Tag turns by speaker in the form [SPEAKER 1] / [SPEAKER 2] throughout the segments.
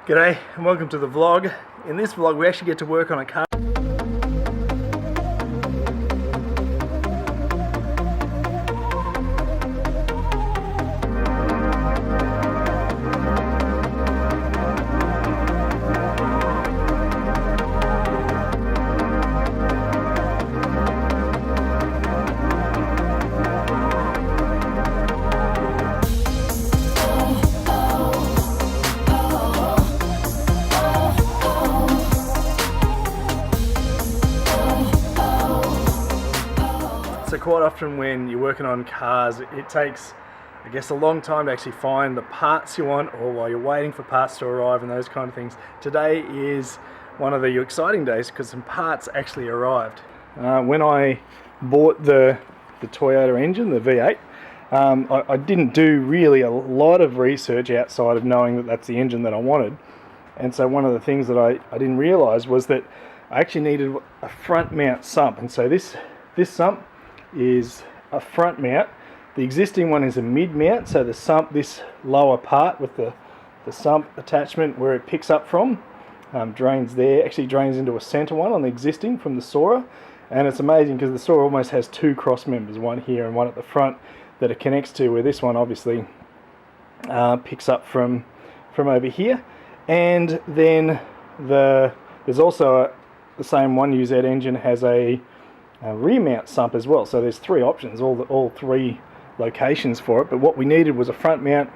[SPEAKER 1] G'day and welcome to the vlog. In this vlog we actually get to work on a car. So quite often when you're working on cars, it takes, I guess, a long time to actually find the parts you want, or while you're waiting for parts to arrive and those kind of things. Today is one of the exciting days because some parts actually arrived. When I bought the Toyota engine, the V8, I didn't do really a lot of research outside of knowing that that's the engine that I wanted. And so one of the things that I didn't realise was that I actually needed a front mount sump. And so this sump is a front mount. The existing one is a mid mount, so the sump, this lower part with the sump attachment where it picks up from, drains there, actually drains into a centre one on the existing from the Sora. And it's amazing because the Sora almost has two cross members, one here and one at the front that it connects to, where this one obviously picks up from over here. And then there's also the same 1UZ engine has a rear mount sump as well, so there's three options, all three locations for it. But what we needed was a front mount.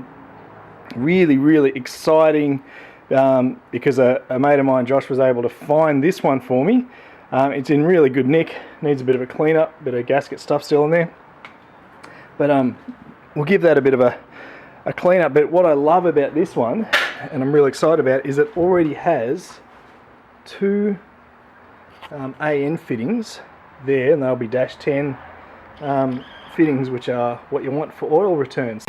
[SPEAKER 1] Really exciting, because a mate of mine, Josh, was able to find this one for me. It's in really good nick, needs a bit of a clean up, bit of gasket stuff still in there, but we'll give that a bit of a clean up. But what I love about this one, and I'm really excited about, is it already has two AN fittings there, and they'll be -10 fittings, which are what you want for oil returns.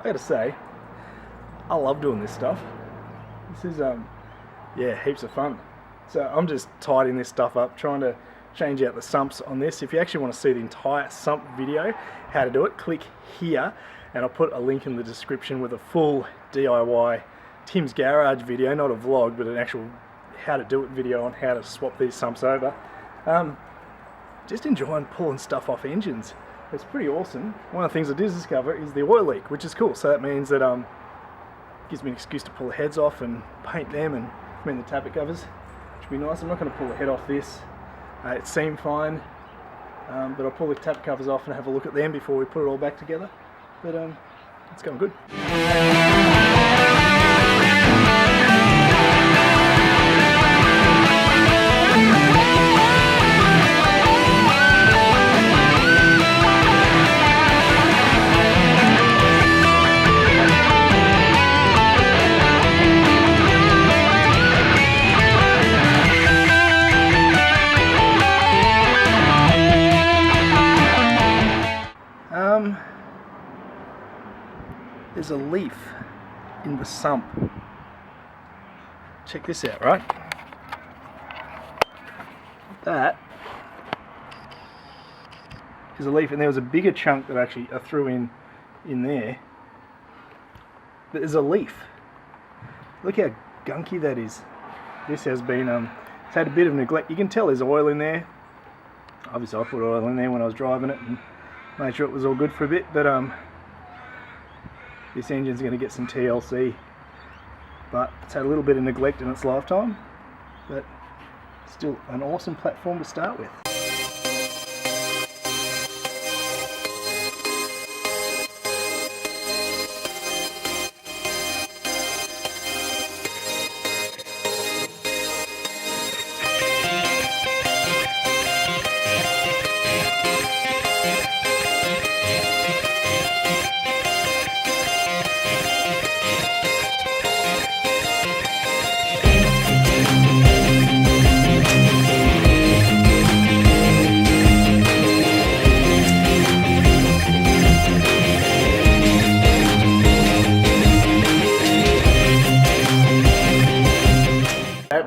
[SPEAKER 1] I gotta say, I love doing this stuff. This is yeah, heaps of fun. So I'm just tidying this stuff up, trying to change out the sumps on this. If you actually want to see the entire sump video, how to do it, click here, and I'll put a link in the description with a full DIY Tim's Garage video, not a vlog, but an actual how to do it video on how to swap these sumps over. Just enjoying pulling stuff off engines. It's pretty awesome. One of the things I did discover is the oil leak, which is cool. So that means that gives me an excuse to pull the heads off and paint them and clean the tappet covers, which would be nice. I'm not going to pull the head off this. It seemed fine, but I'll pull the tappet covers off and have a look at them before we put it all back together. But it's going good. There's a leaf in the sump. Check this out, right? That is a leaf, and there was a bigger chunk that actually I threw in there. There's a leaf. Look how gunky that is. This has been it's had a bit of neglect. You can tell there's oil in there. Obviously I put oil in there when I was driving it and made sure it was all good for a bit, but this engine's going to get some TLC, but it's had a little bit of neglect in its lifetime, but still an awesome platform to start with.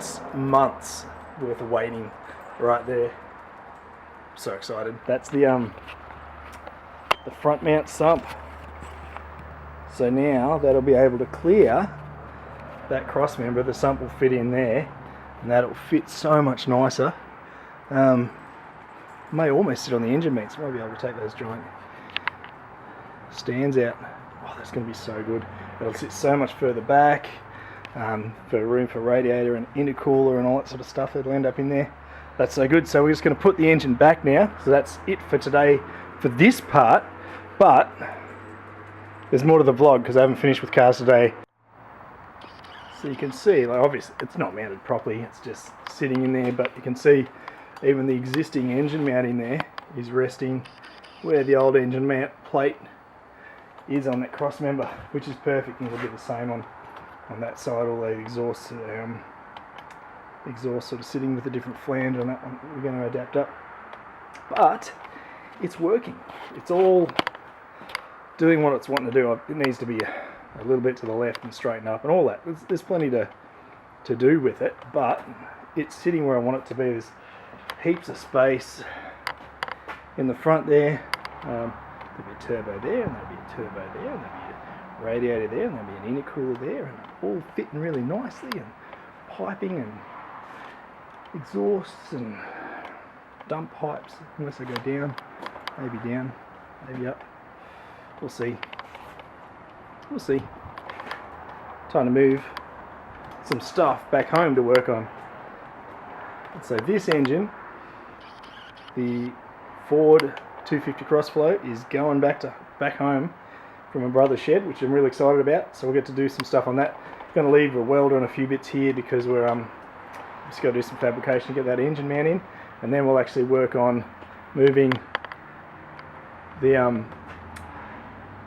[SPEAKER 1] That's months worth of waiting right there. So excited. That's the front mount sump. So now that'll be able to clear that cross member. The sump will fit in there, and that'll fit so much nicer. May almost sit on the engine vents. Might be able to take those giant stands out. Oh, that's going to be so good. It'll sit so much further back, for room for radiator and intercooler and all that sort of stuff that'll end up in there. That's so good. So we're just going to put the engine back now. So that's it for today for this part. But there's more to the vlog because I haven't finished with cars today. So you can see, like, obviously it's not mounted properly, it's just sitting in there, but you can see even the existing engine mount in there is resting where the old engine mount plate is on that cross member, which is perfect, and it'll be the same on that side. All the exhaust sort of sitting with a different flange on that one. We're going to adapt up, but it's working. It's all doing what it's wanting to do. It needs to be a little bit to the left and straighten up and all that. There's plenty to do with it, but it's sitting where I want it to be. There's heaps of space in the front there. There'll be a turbo there, and there'll be a turbo there, and there'll be a radiator there, and there'll be an intercooler there, and all fitting really nicely, and piping and exhausts and dump pipes, unless I go down, maybe up. We'll see. We'll see. Time to move some stuff back home to work on. So this engine, the Ford 250 Crossflow, is going back home from my brother's shed, which I'm really excited about. So we'll get to do some stuff on that. Going to leave a welder and a few bits here because we're just got to do some fabrication to get that engine mount in, and then we'll actually work on moving the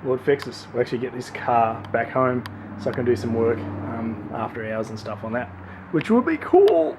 [SPEAKER 1] Lord Fixes. We'll actually get this car back home so I can do some work after hours and stuff on that, which will be cool.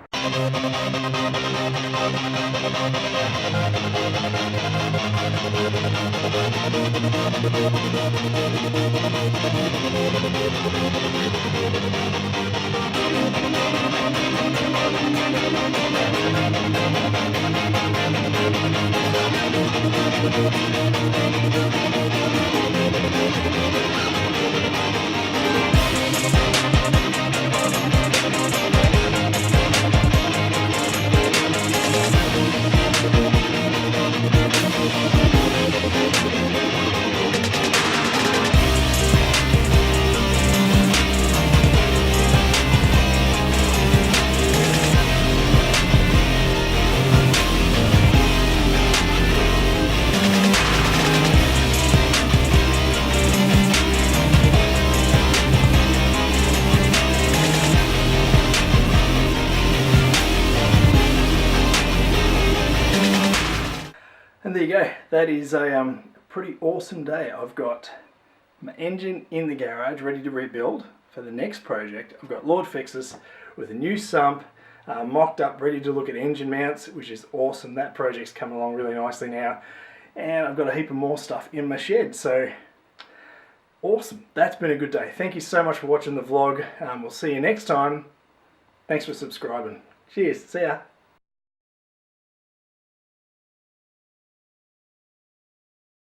[SPEAKER 1] And there you go. That is a pretty awesome day. I've got my engine in the garage ready to rebuild for the next project. I've got Lord Fixes with a new sump, mocked up, ready to look at engine mounts, which is awesome. That project's coming along really nicely now. And I've got a heap of more stuff in my shed. So awesome. That's been a good day. Thank you so much for watching the vlog. We'll see you next time. Thanks for subscribing. Cheers. See ya.